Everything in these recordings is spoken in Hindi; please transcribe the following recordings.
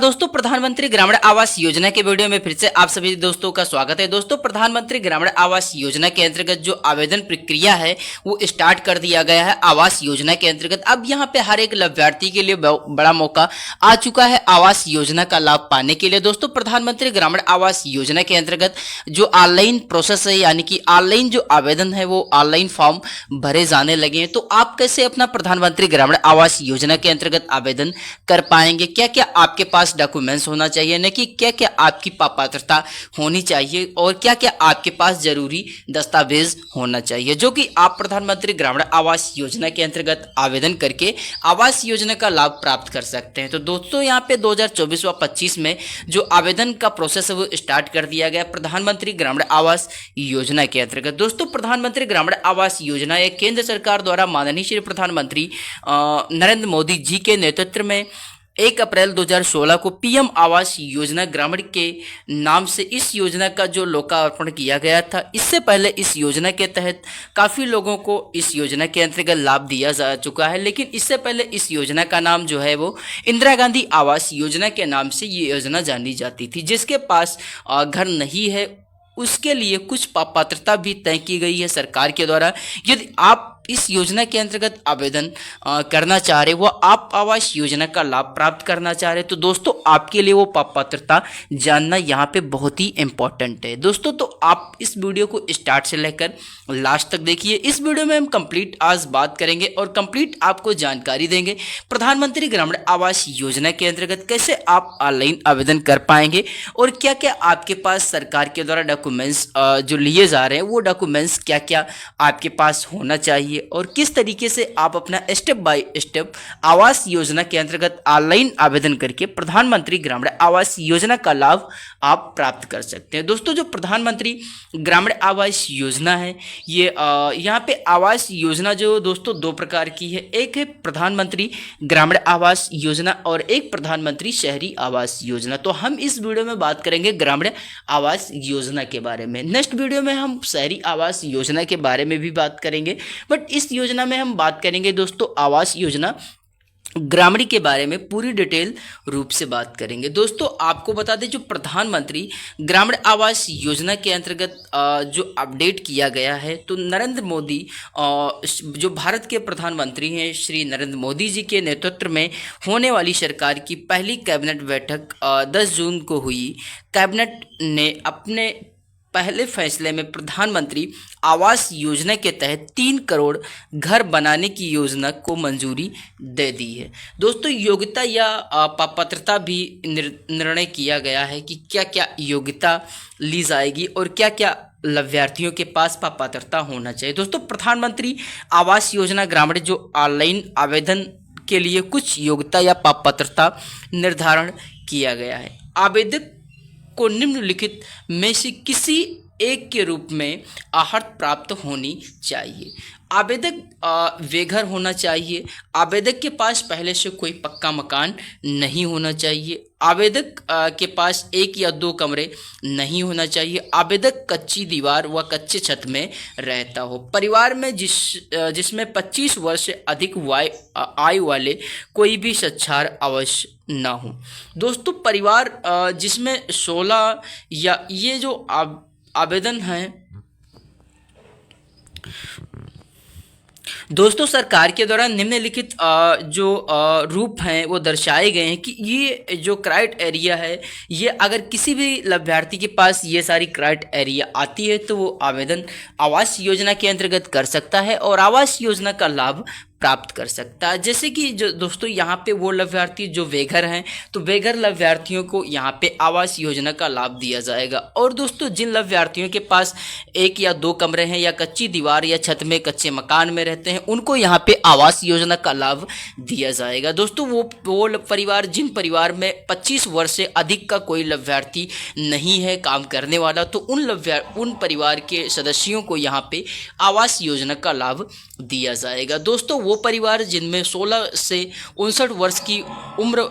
दोस्तों, प्रधानमंत्री ग्रामीण आवास योजना के वीडियो में फिर से आप सभी दोस्तों का स्वागत है। दोस्तों, प्रधानमंत्री ग्रामीण आवास योजना के अंतर्गत जो आवेदन प्रक्रिया है वो स्टार्ट कर दिया गया है। आवास योजना के अंतर्गत अब यहाँ पे हर एक लाभार्थी के लिए बड़ा मौका आ चुका है आवास योजना का लाभ पाने के लिए। दोस्तों, प्रधानमंत्री ग्रामीण आवास योजना के अंतर्गत जो ऑनलाइन प्रोसेस है, यानी कि ऑनलाइन जो आवेदन है वो ऑनलाइन फॉर्म भरे जाने लगे हैं। तो आप कैसे अपना प्रधानमंत्री ग्रामीण आवास योजना के अंतर्गत आवेदन कर पाएंगे, क्या क्या आपके पास डॉक्यूमेंट्स होना चाहिए, न कि क्या क्या आपकी पात्रता होनी चाहिए और क्या क्या आपके पास जरूरी दस्तावेज होना चाहिए, जो कि आप प्रधानमंत्री ग्रामीण आवास योजना के अंतर्गत आवेदन करके आवास योजना का लाभ प्राप्त कर सकते हैं। तो दोस्तों, यहाँ पे 2024 व 25 में जो आवेदन का प्रोसेस है वो स्टार्ट कर दिया गया प्रधानमंत्री ग्रामीण आवास योजना के अंतर्गत। दोस्तों, प्रधानमंत्री ग्रामीण आवास योजना एक केंद्र सरकार द्वारा माननीय श्री प्रधानमंत्री नरेंद्र मोदी जी के नेतृत्व में 1 अप्रैल 2016 को पीएम आवास योजना ग्रामीण के नाम से इस योजना का जो लोकार्पण किया गया था। इससे पहले इस योजना के तहत काफ़ी लोगों को इस योजना के अंतर्गत लाभ दिया जा चुका है, लेकिन इससे पहले इस योजना का नाम जो है वो इंदिरा गांधी आवास योजना के नाम से ये योजना जानी जाती थी। जिसके पास घर नहीं है उसके लिए कुछ पात्रता भी तय की गई है सरकार के द्वारा। यदि आप इस योजना के अंतर्गत आवेदन करना चाह रहे, वो आप आवास योजना का लाभ प्राप्त करना चाह रहे, तो दोस्तों आपके लिए वो पात्रता जानना यहाँ पे बहुत ही इंपॉर्टेंट है। दोस्तों, तो आप इस वीडियो को स्टार्ट से लेकर लास्ट तक देखिए। इस वीडियो में हम कंप्लीट आज बात करेंगे और कंप्लीट आपको जानकारी देंगे प्रधानमंत्री ग्रामीण आवास योजना के अंतर्गत कैसे आप ऑनलाइन आवेदन कर पाएंगे और क्या क्या आपके पास सरकार के द्वारा डॉक्यूमेंट्स जो लिए जा रहे हैं वो डॉक्यूमेंट्स क्या क्या आपके पास होना चाहिए और किस तरीके से आप अपना step by step Awas Yojana के अंतर्गत ऑनलाइन आवेदन करके प्रधानमंत्री ग्रामीण आवास योजना का लाभ आप प्राप्त कर सकते हैं। दोस्तों, जो प्रधानमंत्री ग्रामीण आवास योजना है ये यहाँ पे आवास योजना जो दोस्तों 2 प्रकार की है। एक है प्रधानमंत्री ग्रामीण आवास योजना और एक प्रधानमंत्री शहरी आवास योजना। तो हम इस वीडियो में बात करेंगे ग्रामीण आवास योजना के बारे में। नेक्स्ट वीडियो में हम शहरी आवास योजना के बारे में भी बात करेंगे, बट इस योजना में हम बात करेंगे दोस्तों आवास योजना ग्रामीण के बारे में पूरी डिटेल रूप से बात करेंगे। दोस्तों, आपको बता दें जो प्रधानमंत्री ग्रामीण आवास योजना के अंतर्गत जो अपडेट किया गया है, तो नरेंद्र मोदी जो भारत के प्रधानमंत्री हैं श्री नरेंद्र मोदी जी के नेतृत्व में होने वाली सरकार की पहली कैबिनेट बैठक 10 जून को हुई। कैबिनेट ने अपने पहले फैसले में प्रधानमंत्री आवास योजना के तहत 3 करोड़ घर बनाने की योजना को मंजूरी दे दी है। दोस्तों, योग्यता या पात्रता भी निर्णय किया गया है कि क्या क्या योग्यता ली जाएगी और क्या क्या लाभार्थियों के पास पात्रता होना चाहिए। दोस्तों, प्रधानमंत्री आवास योजना ग्रामीण जो ऑनलाइन आवेदन के लिए कुछ योग्यता या पात्रता निर्धारण किया गया है। आवेदक को निम्नलिखित में से किसी एक के रूप में आहत प्राप्त होनी चाहिए। आवेदक बेघर होना चाहिए। आवेदक के पास पहले से कोई पक्का मकान नहीं होना चाहिए। आवेदक के पास 1 या 2 कमरे नहीं होना चाहिए। आवेदक कच्ची दीवार व कच्चे छत में रहता हो। परिवार में जिसमें 25 वर्ष से अधिक आयु वाले कोई भी साक्षर अवश्य ना हो। दोस्तों, परिवार जिसमें 16 या ये जो आवेदन है दोस्तों सरकार के द्वारा निम्नलिखित जो रूप हैं वो दर्शाए गए हैं कि ये जो क्राइटेरिया है ये अगर किसी भी लाभार्थी के पास ये सारी क्राइटेरिया आती है तो वो आवेदन आवास योजना के अंतर्गत कर सकता है और आवास योजना का लाभ प्राप्त कर सकता है। जैसे कि जो दोस्तों यहाँ पे वो लाभार्थी जो बेघर हैं तो बेघर लाभार्थियों को यहाँ पे आवास योजना का लाभ दिया जाएगा। और दोस्तों, जिन लाभार्थियों के पास 1 या 2 कमरे हैं या कच्ची दीवार या छत में कच्चे मकान में रहते हैं उनको यहाँ पे आवास योजना का लाभ दिया जाएगा। दोस्तों, वो परिवार जिन परिवार में 25 वर्ष से अधिक का कोई लाभार्थी नहीं है काम करने वाला, तो उन परिवार के सदस्यों को यहाँ पे आवास योजना का लाभ दिया जाएगा। दोस्तों, वो परिवार जिनमें 16 से 59 वर्ष की उम्र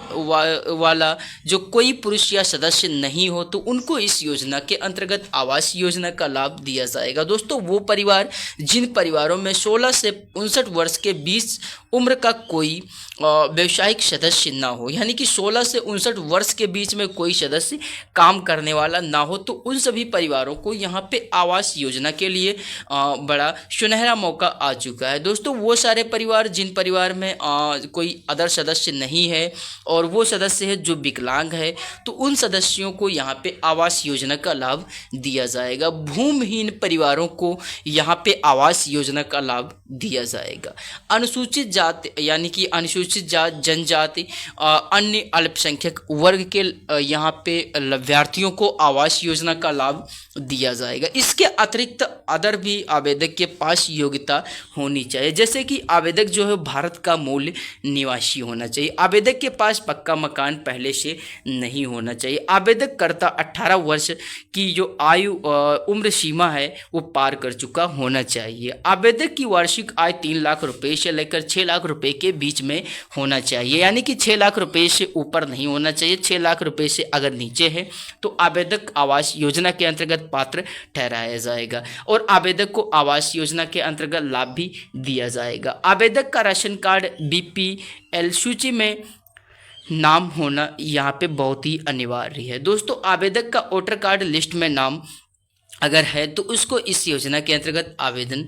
वाला जो कोई पुरुष या सदस्य नहीं हो तो उनको इस योजना के अंतर्गत आवास योजना का लाभ दिया जाएगा। दोस्तों वो परिवार जिन परिवारों में 16 से 59 वर्ष के बीच उम्र का कोई व्यावसायिक सदस्य ना हो, यानी कि 16 से 59 वर्ष के बीच में कोई सदस्य काम करने वाला ना हो, तो उन सभी परिवारों को यहाँ पे आवास योजना के लिए बड़ा सुनहरा मौका आ चुका है। दोस्तों वो सारे परिवार जिन परिवार में कोई अदर सदस्य नहीं है और वो सदस्य है जो विकलांग है, तो उन सदस्यों को यहाँ पे आवास योजना का लाभ दिया जाएगा। भूमिहीन परिवारों को यहाँ पे आवास योजना का लाभ दिया जाएगा। अनुसूचित जाति यानी कि अनुसूचित जात, जनजाति, अन्य अल्पसंख्यक वर्ग के यहाँ पे लाभार्थियों को आवास योजना का लाभ दिया जाएगा। इसके अतिरिक्त अदर भी आवेदक के पास योग्यता होनी चाहिए, जैसे कि आवेदक जो है भारत का मूल निवासी होना चाहिए, आवेदक के पास पक्का मकान पहले से नहीं होना चाहिए, आवेदक कर्ता 18 वर्ष की जो आयु उम्र सीमा है वो पार कर चुका होना चाहिए, आवेदक की वार्षिक आय 3 लाख रुपए से लेकर 6 लाख रुपए के बीच में होना चाहिए, यानी कि 6 लाख रुपए से ऊपर नहीं होना चाहिए। 6 लाख रुपए से अगर नीचे है तो आवेदक आवास योजना के अंतर्गत पात्र ठहराया जाएगा और आवेदक को आवास योजना के अंतर्गत लाभ भी दिया जाएगा। आवेदक का राशन कार्ड BPL सूची में नाम होना यहाँ पे बहुत ही अनिवार्य है। दोस्तों आवेदक का वोटर कार्ड लिस्ट में नाम अगर है तो उसको इस योजना के अंतर्गत आवेदन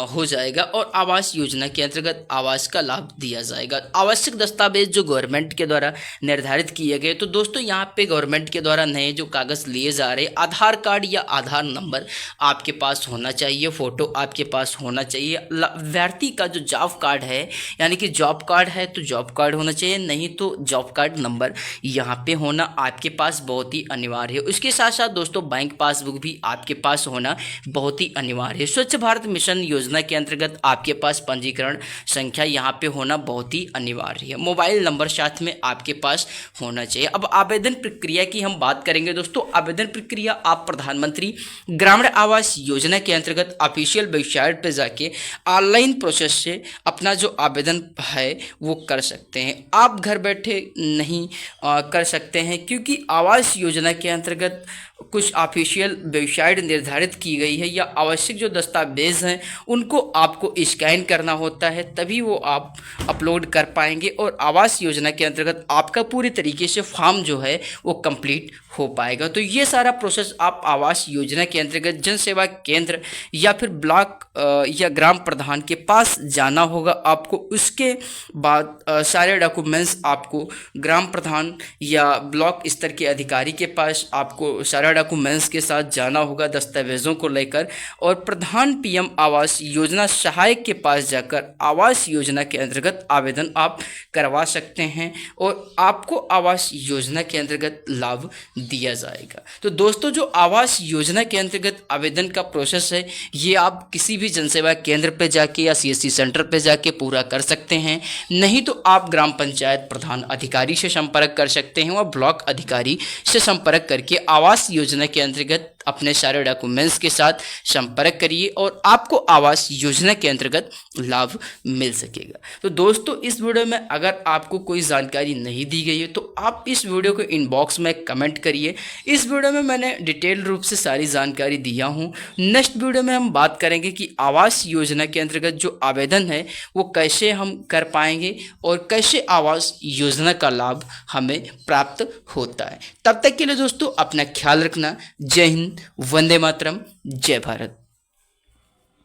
हो जाएगा और आवास योजना के अंतर्गत आवास का लाभ दिया जाएगा। आवश्यक दस्तावेज जो गवर्नमेंट के द्वारा निर्धारित किए गए, तो दोस्तों यहाँ पे गवर्नमेंट के द्वारा नए जो कागज़ लिए जा रहे, आधार कार्ड या आधार नंबर आपके पास होना चाहिए, फ़ोटो आपके पास होना चाहिए, लाभार्थी का जो जॉब कार्ड है यानी कि जॉब कार्ड है तो जॉब कार्ड होना चाहिए, नहीं तो जॉब कार्ड नंबर यहाँ पे होना आपके पास बहुत ही अनिवार्य है। उसके साथ साथ दोस्तों बैंक पासबुक भी आपके पास होना बहुत ही अनिवार्य है। स्वच्छ भारत मिशन योजना के अंतर्गत आपके पास पंजीकरण संख्या यहाँ पे होना बहुत ही अनिवार्य है। मोबाइल नंबर साथ में आपके पास होना चाहिए। अब आवेदन प्रक्रिया की हम बात करेंगे दोस्तों। आवेदन प्रक्रिया आप प्रधानमंत्री ग्रामीण आवास योजना के अंतर्गत ऑफिशियल वेबसाइट पर जाके ऑनलाइन प्रोसेस से अपना जो आवेदन है वो कर सकते हैं। आप घर बैठे नहीं कर सकते हैं क्योंकि आवास योजना के अंतर्गत कुछ ऑफिशियल वेबसाइट निर्धारित की गई है या आवश्यक जो दस्तावेज हैं उनको आपको स्कैन करना होता है, तभी वो आप अपलोड कर पाएंगे और आवास योजना के अंतर्गत आपका पूरी तरीके से फॉर्म जो है वो कंप्लीट हो पाएगा। तो ये सारा प्रोसेस आप आवास योजना के अंतर्गत जन सेवा केंद्र या फिर ब्लॉक या ग्राम प्रधान के पास जाना होगा आपको। उसके बाद सारे डॉक्यूमेंट्स आपको ग्राम प्रधान या ब्लॉक स्तर के अधिकारी के पास आपको सारा डॉक्यूमेंट्स के साथ जाना होगा दस्तावेज़ों को लेकर, और प्रधान PM आवास योजना सहायक के पास जाकर आवास योजना के अंतर्गत आवेदन आप करवा सकते हैं और आपको आवास योजना के अंतर्गत लाभ दिया जाएगा। तो दोस्तों जो आवास योजना के अंतर्गत आवेदन का प्रोसेस है ये आप किसी भी जनसेवा केंद्र पे जाके या CSC सेंटर पे जाके पूरा कर सकते हैं, नहीं तो आप ग्राम पंचायत प्रधान अधिकारी से संपर्क कर सकते हैं और ब्लॉक अधिकारी से संपर्क करके आवास योजना के अंतर्गत अपने सारे डॉक्यूमेंट्स के साथ संपर्क करिए और आपको आवास योजना के अंतर्गत लाभ मिल सकेगा। तो दोस्तों इस वीडियो में अगर आपको कोई जानकारी नहीं दी गई है तो आप इस वीडियो को इनबॉक्स में कमेंट करिए। इस वीडियो में मैंने डिटेल रूप से सारी जानकारी दिया हूँ। नेक्स्ट वीडियो में हम बात करेंगे कि आवास योजना के अंतर्गत जो आवेदन है वो कैसे हम कर पाएंगे और कैसे आवास योजना का लाभ हमें प्राप्त होता है। तब तक के लिए दोस्तों अपना ख्याल रखना। जय हिंद, वंदे मातरम, जय भारत।